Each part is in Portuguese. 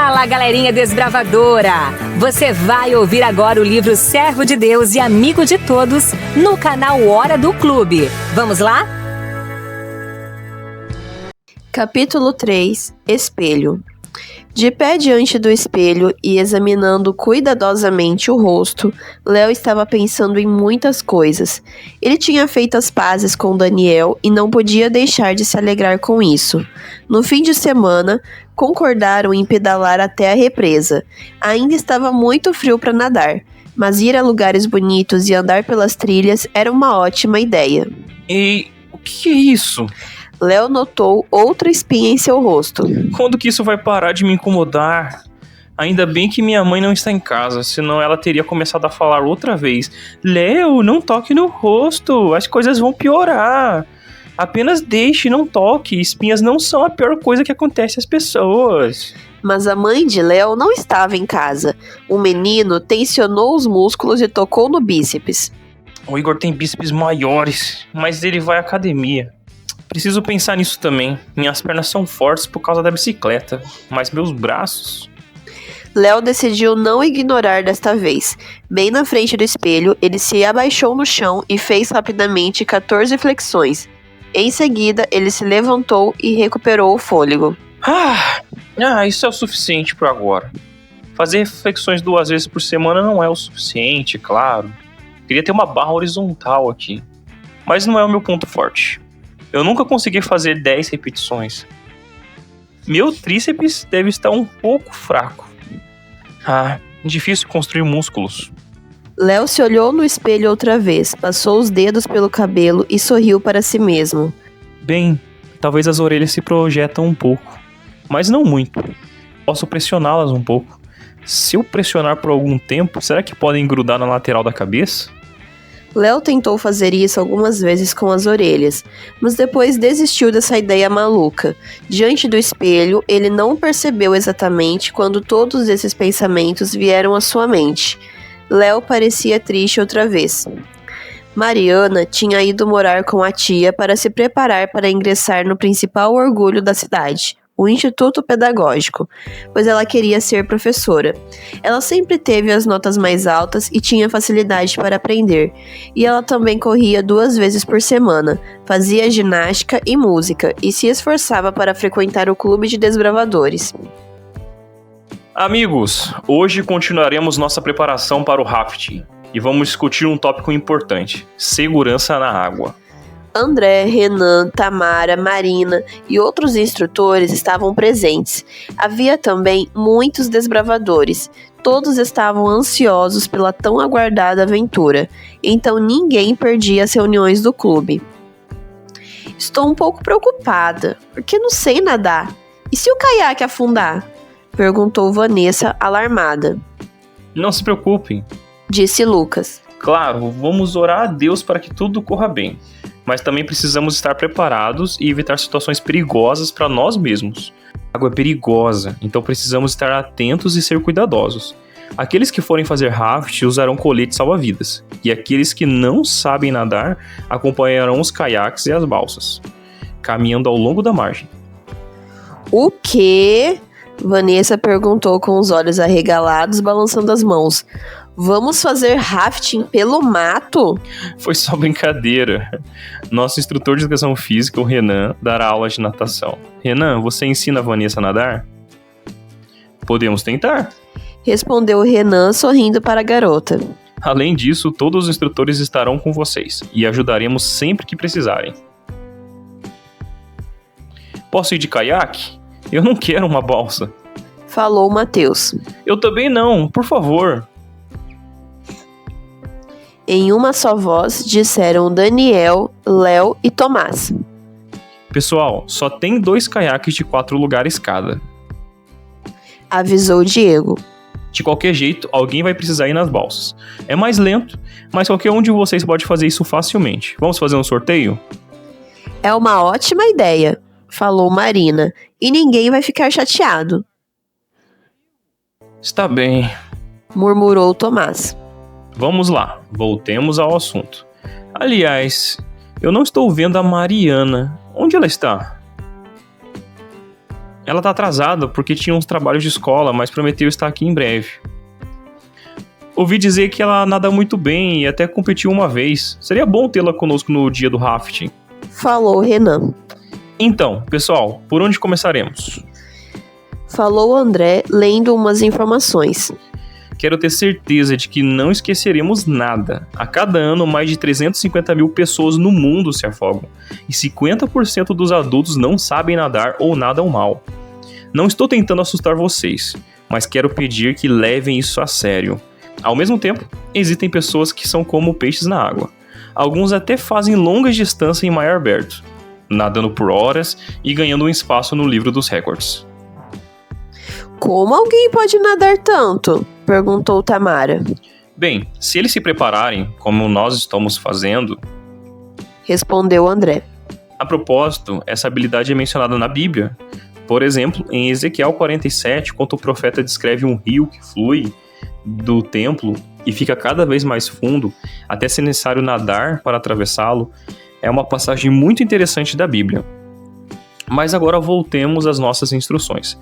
Fala, galerinha desbravadora! Você vai ouvir agora o livro Servo de Deus e Amigo de Todos no canal Hora do Clube. Vamos lá? Capítulo 3 – Espelho. De pé diante do espelho e examinando cuidadosamente o rosto, Léo estava pensando em muitas coisas. Ele tinha feito as pazes com Daniel e não podia deixar de se alegrar com isso. No fim de semana, concordaram em pedalar até a represa. Ainda estava muito frio para nadar, mas ir a lugares bonitos e andar pelas trilhas era uma ótima ideia. E o que é isso? Léo notou outra espinha em seu rosto. Quando que isso vai parar de me incomodar? Ainda bem que minha mãe não está em casa, senão ela teria começado a falar outra vez. Léo, não toque no rosto, as coisas vão piorar. Apenas deixe, não toque, espinhas não são a pior coisa que acontece às pessoas. Mas a mãe de Léo não estava em casa. O menino tensionou os músculos e tocou no bíceps. O Igor tem bíceps maiores, mas ele vai à academia. Preciso pensar nisso também. Minhas pernas são fortes por causa da bicicleta, mas meus braços... Léo decidiu não ignorar desta vez. Bem na frente do espelho, ele se abaixou no chão e fez rapidamente 14 flexões. Em seguida, ele se levantou e recuperou o fôlego. Isso é o suficiente por agora. Fazer flexões 2 vezes por semana não é o suficiente, claro. Queria ter uma barra horizontal aqui, mas não é o meu ponto forte. Eu nunca consegui fazer 10 repetições. Meu tríceps deve estar um pouco fraco. Difícil construir músculos. Léo se olhou no espelho outra vez, passou os dedos pelo cabelo e sorriu para si mesmo. Bem, talvez as orelhas se projetam um pouco, mas não muito. Posso pressioná-las um pouco. Se eu pressionar por algum tempo, será que podem grudar na lateral da cabeça? Léo tentou fazer isso algumas vezes com as orelhas, mas depois desistiu dessa ideia maluca. Diante do espelho, ele não percebeu exatamente quando todos esses pensamentos vieram à sua mente. Léo parecia triste outra vez. Mariana tinha ido morar com a tia para se preparar para ingressar no principal orgulho da cidade, o Instituto Pedagógico, pois ela queria ser professora. Ela sempre teve as notas mais altas e tinha facilidade para aprender, e ela também corria 2 vezes por semana, fazia ginástica e música, e se esforçava para frequentar o clube de desbravadores. Amigos, hoje continuaremos nossa preparação para o rafting, e vamos discutir um tópico importante: segurança na água. André, Renan, Tamara, Marina e outros instrutores estavam presentes. Havia também muitos desbravadores. Todos estavam ansiosos pela tão aguardada aventura, então ninguém perdia as reuniões do clube. Estou um pouco preocupada, porque não sei nadar. E se o caiaque afundar? Perguntou Vanessa, alarmada. Não se preocupem, disse Lucas. Claro, vamos orar a Deus para que tudo corra bem. Mas também precisamos estar preparados e evitar situações perigosas para nós mesmos. A água é perigosa, então precisamos estar atentos e ser cuidadosos. Aqueles que forem fazer raft usarão coletes salva-vidas, e aqueles que não sabem nadar acompanharão os caiaques e as balsas, caminhando ao longo da margem. O quê? Vanessa perguntou com os olhos arregalados, balançando as mãos. Vamos fazer rafting pelo mato? Foi só brincadeira. Nosso instrutor de educação física, o Renan, dará aula de natação. Renan, você ensina a Vanessa a nadar? Podemos tentar, respondeu o Renan, sorrindo para a garota. Além disso, todos os instrutores estarão com vocês e ajudaremos sempre que precisarem. Posso ir de caiaque? Eu não quero uma balsa, falou Matheus. Eu também não, por favor. Em uma só voz, disseram Daniel, Léo e Tomás. Pessoal, só tem 2 caiaques de 4 lugares cada, avisou Diego. De qualquer jeito, alguém vai precisar ir nas balsas. É mais lento, mas qualquer um de vocês pode fazer isso facilmente. Vamos fazer um sorteio? É uma ótima ideia, falou Marina, e ninguém vai ficar chateado. Está bem, murmurou Tomás. Vamos lá, voltemos ao assunto. Aliás, eu não estou vendo a Mariana. Onde ela está? Ela tá atrasada porque tinha uns trabalhos de escola, mas prometeu estar aqui em breve. Ouvi dizer que ela nada muito bem e até competiu uma vez. Seria bom tê-la conosco no dia do rafting. Falou Renan. Então, pessoal, por onde começaremos? Falou André, lendo umas informações. Quero ter certeza de que não esqueceremos nada. A cada ano, mais de 350 mil pessoas no mundo se afogam. E 50% dos adultos não sabem nadar ou nadam mal. Não estou tentando assustar vocês, mas quero pedir que levem isso a sério. Ao mesmo tempo, existem pessoas que são como peixes na água. Alguns até fazem longas distâncias em mar aberto, nadando por horas e ganhando um espaço no livro dos recordes. Como alguém pode nadar tanto? Perguntou Tamara. Bem, se eles se prepararem, como nós estamos fazendo, respondeu André. A propósito, essa habilidade é mencionada na Bíblia. Por exemplo, em Ezequiel 47, quando o profeta descreve um rio que flui do templo e fica cada vez mais fundo, até ser necessário nadar para atravessá-lo, é uma passagem muito interessante da Bíblia. Mas agora voltemos às nossas instruções.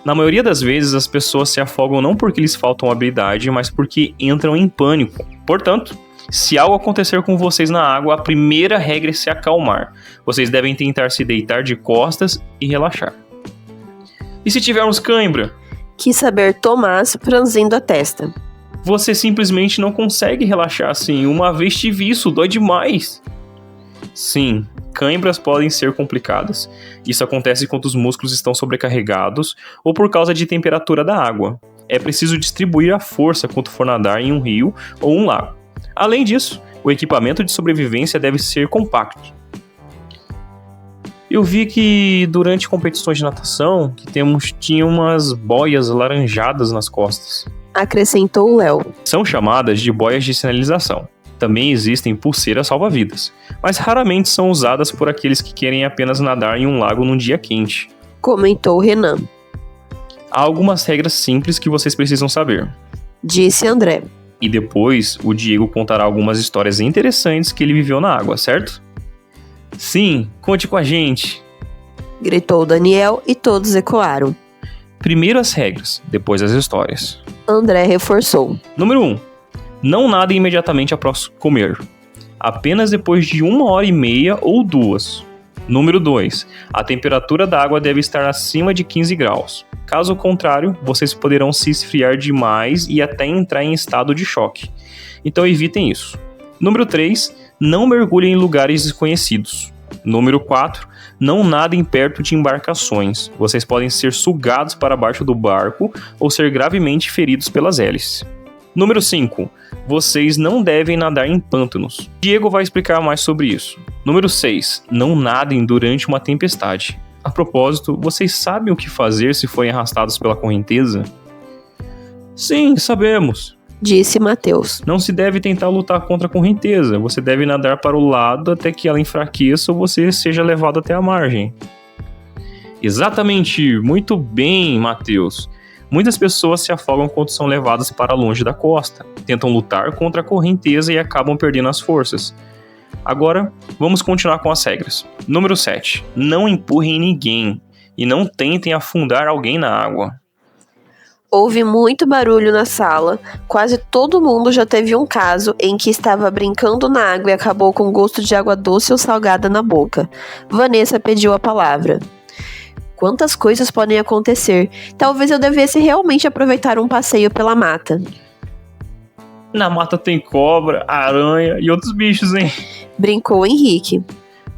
Na maioria das vezes, as pessoas se afogam não porque lhes faltam habilidade, mas porque entram em pânico. Portanto, se algo acontecer com vocês na água, a primeira regra é se acalmar. Vocês devem tentar se deitar de costas e relaxar. E se tivermos cãibra? Quis saber Tomás, franzindo a testa. Você simplesmente não consegue relaxar assim. Uma vez tive isso, dói demais. Sim, cãibras podem ser complicadas. Isso acontece quando os músculos estão sobrecarregados ou por causa de temperatura da água. É preciso distribuir a força quando for nadar em um rio ou um lago. Além disso, o equipamento de sobrevivência deve ser compacto. Eu vi que durante competições de natação tinha umas boias alaranjadas nas costas. Acrescentou Léo. São chamadas de boias de sinalização. Também existem pulseiras salva-vidas, mas raramente são usadas por aqueles que querem apenas nadar em um lago num dia quente. Comentou Renan. Há algumas regras simples que vocês precisam saber. Disse André. E depois o Diego contará algumas histórias interessantes que ele viveu na água, certo? Sim, conte com a gente! Gritou Daniel e todos ecoaram. Primeiro as regras, depois as histórias. André reforçou. Número 1. Não nadem imediatamente após comer. Apenas depois de 1h30 ou 2. Número 2. A temperatura da água deve estar acima de 15 graus. Caso contrário, vocês poderão se esfriar demais e até entrar em estado de choque. Então evitem isso. Número 3. Não mergulhem em lugares desconhecidos. Número 4. Não nadem perto de embarcações. Vocês podem ser sugados para baixo do barco ou ser gravemente feridos pelas hélices. Número 5. Vocês não devem nadar em pântanos. Diego vai explicar mais sobre isso. Número 6. Não nadem durante uma tempestade. A propósito, vocês sabem o que fazer se forem arrastados pela correnteza? Sim, sabemos. Disse Mateus. Não se deve tentar lutar contra a correnteza. Você deve nadar para o lado até que ela enfraqueça ou você seja levado até a margem. Exatamente. Muito bem, Mateus. Muitas pessoas se afogam quando são levadas para longe da costa, tentam lutar contra a correnteza e acabam perdendo as forças. Agora, vamos continuar com as regras. Número 7. Não empurrem ninguém e não tentem afundar alguém na água. Houve muito barulho na sala. Quase todo mundo já teve um caso em que estava brincando na água e acabou com gosto de água doce ou salgada na boca. Vanessa pediu a palavra. Quantas coisas podem acontecer? Talvez eu devesse realmente aproveitar um passeio pela mata. Na mata tem cobra, aranha e outros bichos, hein? Brincou Henrique.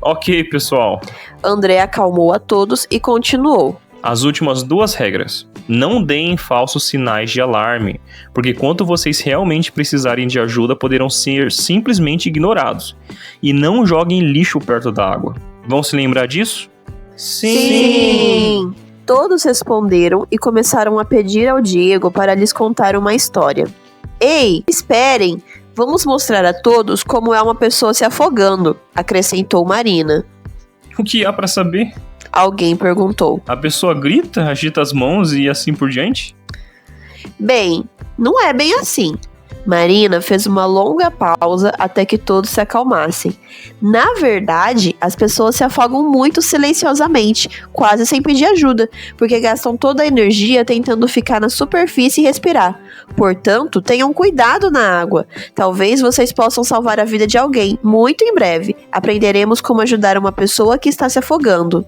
Ok, pessoal. André acalmou a todos e continuou. As últimas 2 regras. Não deem falsos sinais de alarme, porque quando vocês realmente precisarem de ajuda, poderão ser simplesmente ignorados. E não joguem lixo perto da água. Vão se lembrar disso? Sim! Todos responderam e começaram a pedir ao Diego para lhes contar uma história. Ei, esperem! Vamos mostrar a todos como é uma pessoa se afogando, acrescentou Marina. O que há para saber? Alguém perguntou. A pessoa grita, agita as mãos e assim por diante? Bem, não é bem assim. Marina fez uma longa pausa até que todos se acalmassem. Na verdade, as pessoas se afogam muito silenciosamente, quase sem pedir ajuda, porque gastam toda a energia tentando ficar na superfície e respirar. Portanto, tenham cuidado na água. Talvez vocês possam salvar a vida de alguém. Muito em breve, aprenderemos como ajudar uma pessoa que está se afogando.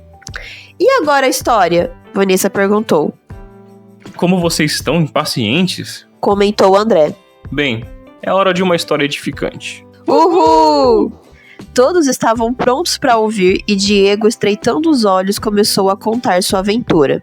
E agora a história? Vanessa perguntou. Como vocês estão impacientes? Comentou André. Bem, é hora de uma história edificante. Uhul! Todos estavam prontos para ouvir e Diego, estreitando os olhos, começou a contar sua aventura.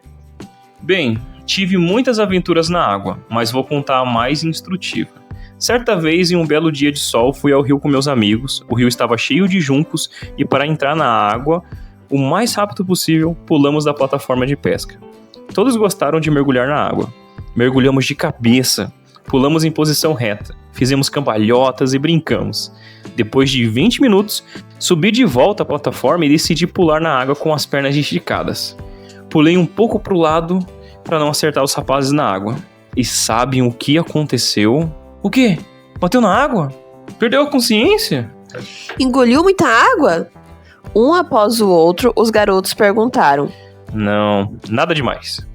Bem, tive muitas aventuras na água, mas vou contar a mais instrutiva. Certa vez, em um belo dia de sol, fui ao rio com meus amigos. O rio estava cheio de juncos e para entrar na água, o mais rápido possível, pulamos da plataforma de pesca. Todos gostaram de mergulhar na água. Mergulhamos de cabeça. Pulamos em posição reta, fizemos cambalhotas e brincamos. Depois de 20 minutos, subi de volta à plataforma e decidi pular na água com as pernas esticadas. Pulei um pouco pro lado para não acertar os rapazes na água. E sabem o que aconteceu? O quê? Bateu na água? Perdeu a consciência? Engoliu muita água? Um após o outro, os garotos perguntaram. Não, nada demais.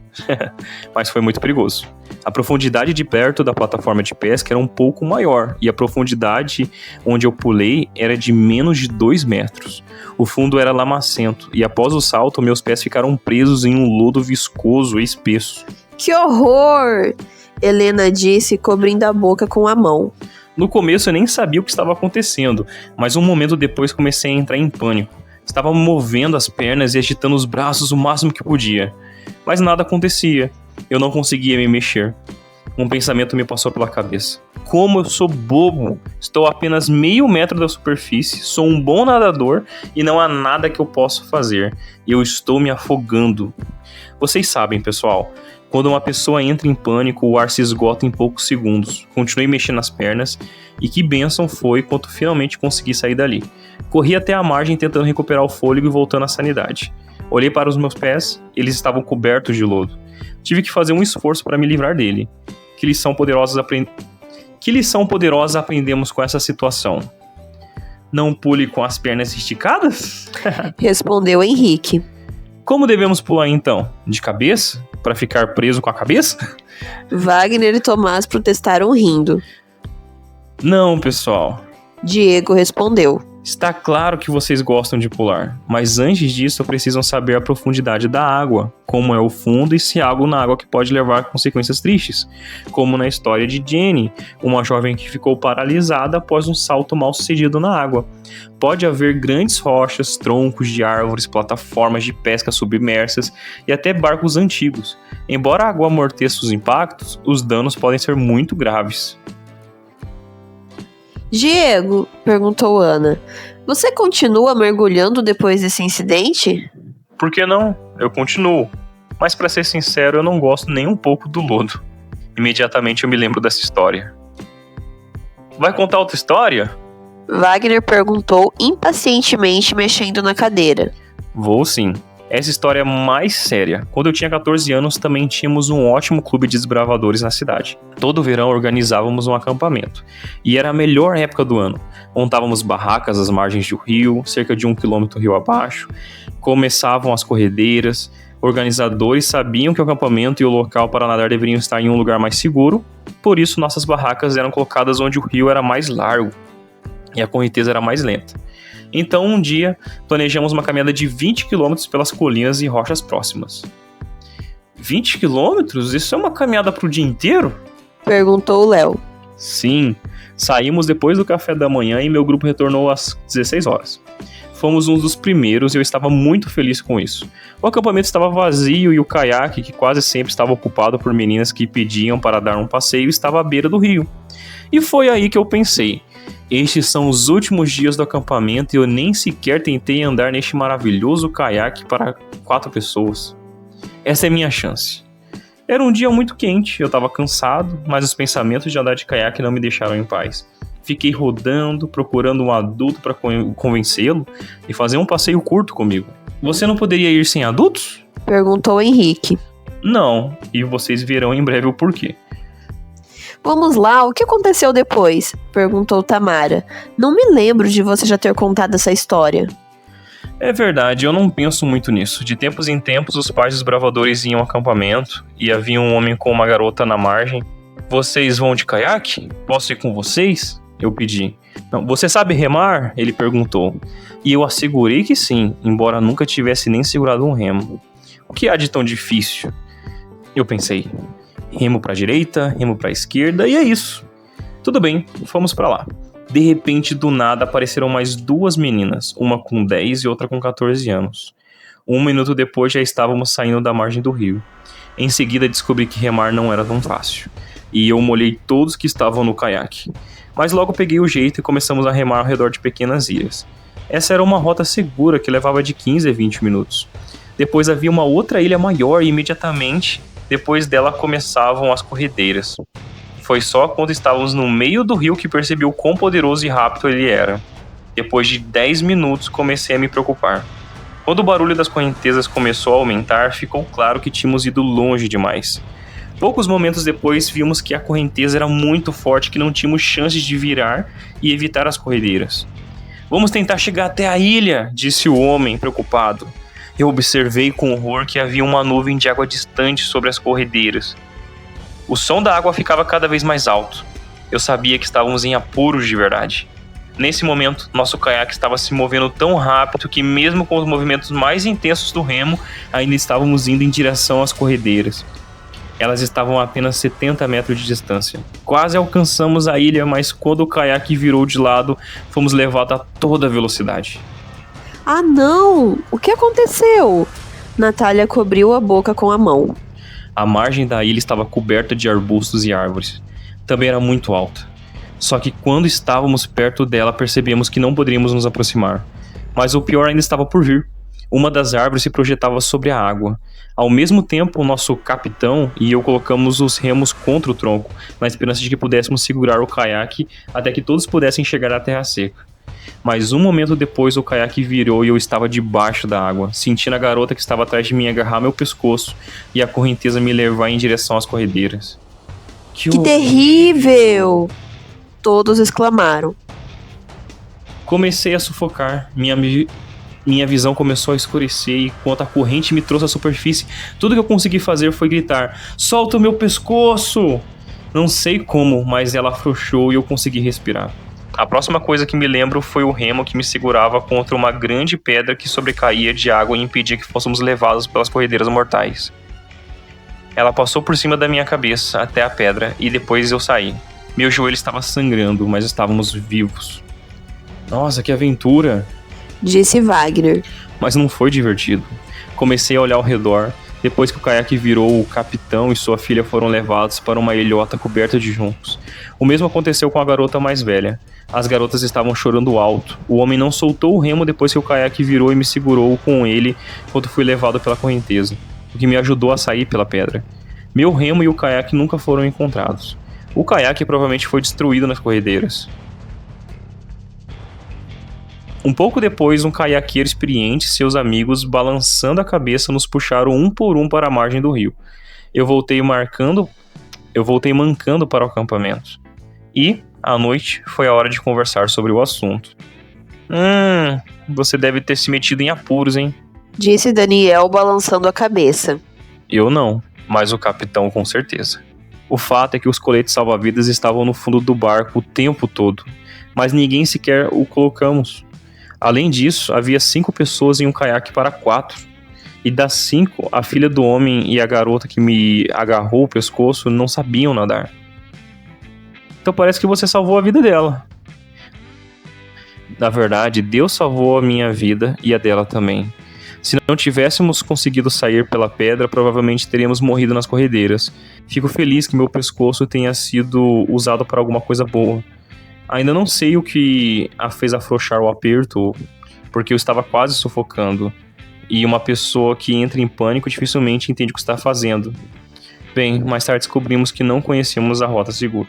Mas foi muito perigoso. A profundidade de perto da plataforma de pesca era um pouco maior e a profundidade onde eu pulei era de menos de 2 metros. O fundo era lamacento e após o salto meus pés ficaram presos em um lodo viscoso e espesso. Que horror! Helena disse, cobrindo a boca com a mão. No começo eu nem sabia o que estava acontecendo, mas um momento depois comecei a entrar em pânico. Estava movendo as pernas e agitando os braços o máximo que podia. Mas nada acontecia. Eu não conseguia me mexer. Um pensamento me passou pela cabeça. Como eu sou bobo! Estou a apenas meio metro da superfície, sou um bom nadador e não há nada que eu possa fazer. Eu estou me afogando. Vocês sabem, pessoal, quando uma pessoa entra em pânico, o ar se esgota em poucos segundos. Continuei mexendo as pernas e que bênção foi quando finalmente consegui sair dali. Corri até a margem tentando recuperar o fôlego e voltando à sanidade. Olhei para os meus pés, eles estavam cobertos de lodo. Tive que fazer um esforço para me livrar dele. Que lição poderosa aprendemos com essa situação? Não pule com as pernas esticadas? Respondeu Henrique. Como devemos pular então? De cabeça? Para ficar preso com a cabeça? Wagner e Tomás protestaram rindo. Não, pessoal. Diego respondeu. Está claro que vocês gostam de pular, mas antes disso precisam saber a profundidade da água, como é o fundo e se há algo na água que pode levar a consequências tristes, como na história de Jenny, uma jovem que ficou paralisada após um salto mal sucedido na água. Pode haver grandes rochas, troncos de árvores, plataformas de pesca submersas e até barcos antigos. Embora a água amorteça os impactos, os danos podem ser muito graves. Diego, perguntou Ana, você continua mergulhando depois desse incidente? Por que não? Eu continuo. Mas para ser sincero, eu não gosto nem um pouco do lodo. Imediatamente eu me lembro dessa história. Vai contar outra história? Wagner perguntou impacientemente, mexendo na cadeira. Vou sim. Essa história é mais séria. Quando eu tinha 14 anos, também tínhamos um ótimo clube de desbravadores na cidade. Todo verão organizávamos um acampamento. E era a melhor época do ano. Montávamos barracas às margens do rio, cerca de 1 quilômetro rio abaixo. Começavam as corredeiras. Organizadores sabiam que o acampamento e o local para nadar deveriam estar em um lugar mais seguro. Por isso, nossas barracas eram colocadas onde o rio era mais largo e a correnteza era mais lenta. Então, um dia, planejamos uma caminhada de 20 km pelas colinas e rochas próximas. 20 km? Isso é uma caminhada pro dia inteiro? Perguntou Léo. Sim, saímos depois do café da manhã e meu grupo retornou às 16 horas. Fomos um dos primeiros e eu estava muito feliz com isso. O acampamento estava vazio e o caiaque, que quase sempre estava ocupado por meninas que pediam para dar um passeio, estava à beira do rio. E foi aí que eu pensei... Estes são os últimos dias do acampamento e eu nem sequer tentei andar neste maravilhoso caiaque para 4 pessoas. Essa é minha chance. Era um dia muito quente, eu estava cansado, mas os pensamentos de andar de caiaque não me deixaram em paz. Fiquei rodando, procurando um adulto para convencê-lo e fazer um passeio curto comigo. Você não poderia ir sem adultos? Perguntou Henrique. Não, e vocês verão em breve o porquê. Vamos lá, o que aconteceu depois? Perguntou Tamara. Não me lembro de você já ter contado essa história. É verdade, eu não penso muito nisso. De tempos em tempos, os pais dos bravadores iam ao acampamento e havia um homem com uma garota na margem. Vocês vão de caiaque? Posso ir com vocês? Eu pedi. Não, você sabe remar? Ele perguntou. E eu assegurei que sim, embora nunca tivesse nem segurado um remo. O que há de tão difícil? Eu pensei. Remo pra direita, remo pra esquerda e é isso. Tudo bem, fomos pra lá. De repente, do nada, apareceram mais 2 meninas, uma com 10 e outra com 14 anos. 1 minuto depois já estávamos saindo da margem do rio. Em seguida descobri que remar não era tão fácil. E eu molhei todos que estavam no caiaque. Mas logo peguei o jeito e começamos a remar ao redor de pequenas ilhas. Essa era uma rota segura que levava de 15 a 20 minutos. Depois havia uma outra ilha maior e imediatamente depois dela começavam as corredeiras. Foi só quando estávamos no meio do rio que percebi o quão poderoso e rápido ele era. Depois de 10 minutos comecei a me preocupar. Quando o barulho das correntezas começou a aumentar, ficou claro que tínhamos ido longe demais. Poucos momentos depois vimos que a correnteza era muito forte, que não tínhamos chances de virar e evitar as corredeiras. Vamos tentar chegar até a ilha, disse o homem preocupado. Eu observei com horror que havia uma nuvem de água distante sobre as corredeiras. O som da água ficava cada vez mais alto. Eu sabia que estávamos em apuros de verdade. Nesse momento, nosso caiaque estava se movendo tão rápido que mesmo com os movimentos mais intensos do remo, ainda estávamos indo em direção às corredeiras. Elas estavam a apenas 70 metros de distância. Quase alcançamos a ilha, mas quando o caiaque virou de lado, fomos levados a toda velocidade. Ah, não! O que aconteceu? Natália cobriu a boca com a mão. A margem da ilha estava coberta de arbustos e árvores. Também era muito alta. Só que quando estávamos perto dela, percebemos que não poderíamos nos aproximar. Mas o pior ainda estava por vir. Uma das árvores se projetava sobre a água. Ao mesmo tempo, o nosso capitão e eu colocamos os remos contra o tronco, na esperança de que pudéssemos segurar o caiaque até que todos pudessem chegar à terra seca. Mas um momento depois o caiaque virou e eu estava debaixo da água, sentindo a garota que estava atrás de mim agarrar meu pescoço e a correnteza me levar em direção às corredeiras. Que terrível! Todos exclamaram. Comecei a sufocar, minha visão começou a escurecer e enquanto a corrente me trouxe à superfície, tudo que eu consegui fazer foi gritar: "Solta o meu pescoço!" Não sei como, mas ela afrouxou e eu consegui respirar. A próxima coisa que me lembro foi o remo que me segurava contra uma grande pedra que sobrecaía de água e impedia que fôssemos levados pelas corredeiras mortais. Ela passou por cima da minha cabeça até a pedra e depois eu saí. Meu joelho estava sangrando, mas estávamos vivos. Nossa, que aventura! Disse Wagner. Mas não foi divertido. Comecei a olhar ao redor. Depois que o caiaque virou, o capitão e sua filha foram levados para uma ilhota coberta de juncos. O mesmo aconteceu com a garota mais velha. As garotas estavam chorando alto. O homem não soltou o remo depois que o caiaque virou e me segurou com ele enquanto fui levado pela correnteza, o que me ajudou a sair pela pedra. Meu remo e o caiaque nunca foram encontrados. O caiaque provavelmente foi destruído nas corredeiras. Um pouco depois, um caiaqueiro experiente e seus amigos, balançando a cabeça, nos puxaram um por um para a margem do rio. Eu voltei mancando para o acampamento. E, à noite, foi a hora de conversar sobre o assunto. Você deve ter se metido em apuros, hein? Disse Daniel, balançando a cabeça. Eu não, mas o capitão com certeza. O fato é que os coletes salva-vidas estavam no fundo do barco o tempo todo, mas ninguém sequer o colocamos. Além disso, havia 5 pessoas em um caiaque para 4. E das 5, a filha do homem e a garota que me agarrou o pescoço não sabiam nadar. Então parece que você salvou a vida dela. Na verdade, Deus salvou a minha vida e a dela também. Se não tivéssemos conseguido sair pela pedra, provavelmente teríamos morrido nas corredeiras. Fico feliz que meu pescoço tenha sido usado para alguma coisa boa. Ainda não sei o que a fez afrouxar o aperto, porque eu estava quase sufocando. E uma pessoa que entra em pânico dificilmente entende o que está fazendo. Bem, mais tarde descobrimos que não conhecíamos a rota segura.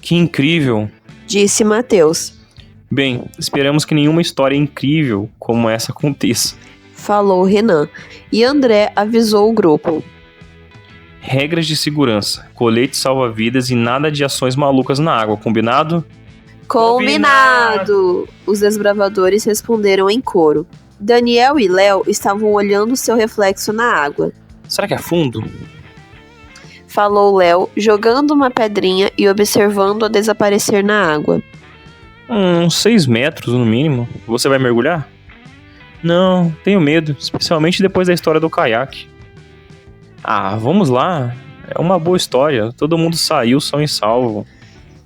Que incrível! Disse Matheus. Bem, esperamos que nenhuma história incrível como essa aconteça. Falou Renan. E André avisou o grupo. regras de segurança, colete salva-vidas e nada de ações malucas na água, combinado? Combinado! Os desbravadores responderam em coro. Daniel e Léo estavam olhando seu reflexo na água. Será que é fundo? Falou Léo, jogando uma pedrinha e observando-a desaparecer na água. Uns 6 metros no mínimo. Você vai mergulhar? Não, tenho medo, especialmente depois da história do caiaque. Ah, vamos lá. É uma boa história, todo mundo saiu são e salvo.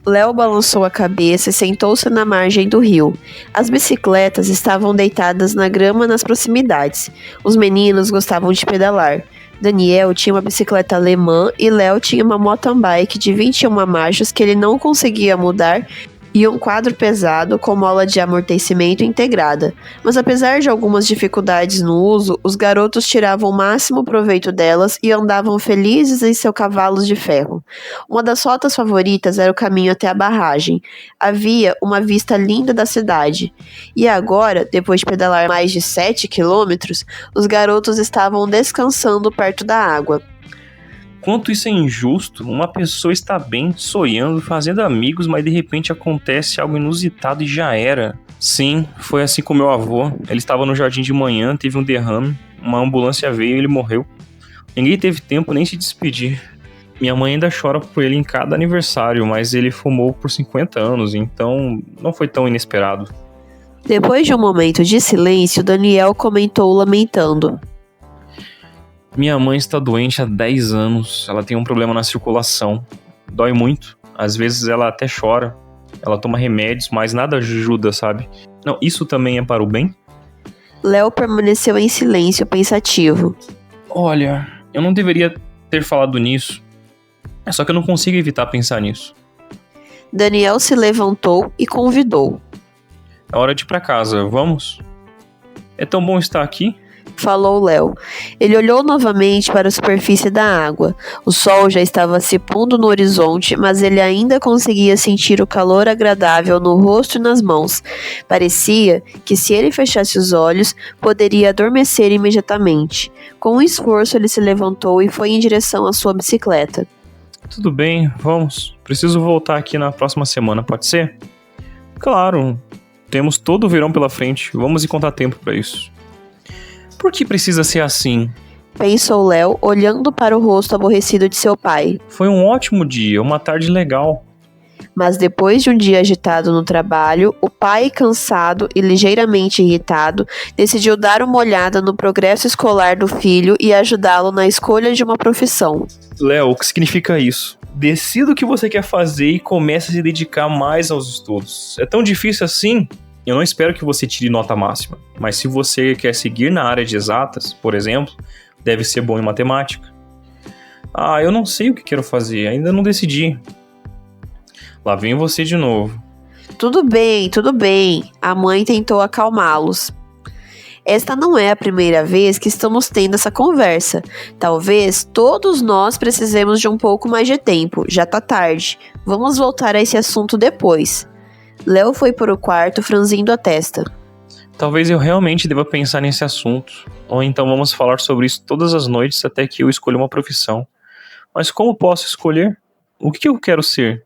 Léo balançou a cabeça e sentou-se na margem do rio. As bicicletas estavam deitadas na grama nas proximidades. Os meninos gostavam de pedalar. Daniel tinha uma bicicleta alemã e Léo tinha uma mountain bike de 21 marchas que ele não conseguia mudar e um quadro pesado com mola de amortecimento integrada. Mas apesar de algumas dificuldades no uso, os garotos tiravam o máximo proveito delas e andavam felizes em seus cavalos de ferro. Uma das rotas favoritas era o caminho até a barragem. Havia uma vista linda da cidade. E agora, depois de pedalar mais de 7 quilômetros, os garotos estavam descansando perto da água. Quanto isso é injusto, uma pessoa está bem, sonhando, fazendo amigos, mas de repente acontece algo inusitado e já era. Sim, foi assim com meu avô. Ele estava no jardim de manhã, teve um derrame, uma ambulância veio e ele morreu. Ninguém teve tempo nem se despedir. Minha mãe ainda chora por ele em cada aniversário, mas ele fumou por 50 anos, então não foi tão inesperado. Depois de um momento de silêncio, Daniel comentou lamentando. Minha mãe está doente há 10 anos, ela tem um problema na circulação, dói muito, às vezes ela até chora, ela toma remédios, mas nada ajuda, sabe? Não, isso também é para o bem? Léo permaneceu em silêncio, pensativo. Olha, eu não deveria ter falado nisso, é só que eu não consigo evitar pensar nisso. Daniel se levantou e convidou. É hora de ir para casa, vamos? É tão bom estar aqui? Falou Léo. Ele olhou novamente para a superfície da água. O sol já estava se pondo no horizonte, mas ele ainda conseguia sentir o calor agradável no rosto e nas mãos. Parecia que se ele fechasse os olhos, poderia adormecer imediatamente. Com um esforço, ele se levantou e foi em direção à sua bicicleta. Tudo bem, vamos. Preciso voltar aqui na próxima semana, pode ser? Claro, temos todo o verão pela frente, vamos encontrar tempo para isso. Por que precisa ser assim? Pensou Léo, olhando para o rosto aborrecido de seu pai. Foi um ótimo dia, uma tarde legal. Mas depois de um dia agitado no trabalho, o pai, cansado e ligeiramente irritado, decidiu dar uma olhada no progresso escolar do filho e ajudá-lo na escolha de uma profissão. Léo, o que significa isso? Decida o que você quer fazer e comece a se dedicar mais aos estudos. É tão difícil assim? Eu não espero que você tire nota máxima, mas se você quer seguir na área de exatas, por exemplo, deve ser bom em matemática. Ah, eu não sei o que quero fazer, ainda não decidi. Lá vem você de novo. Tudo bem, tudo bem. A mãe tentou acalmá-los. Esta não é a primeira vez que estamos tendo essa conversa. Talvez todos nós precisemos de um pouco mais de tempo. Já tá tarde. Vamos voltar a esse assunto depois. Léo foi para o quarto franzindo a testa. Talvez eu realmente deva pensar nesse assunto. Ou então vamos falar sobre isso todas as noites até que eu escolha uma profissão. Mas como posso escolher? O que eu quero ser?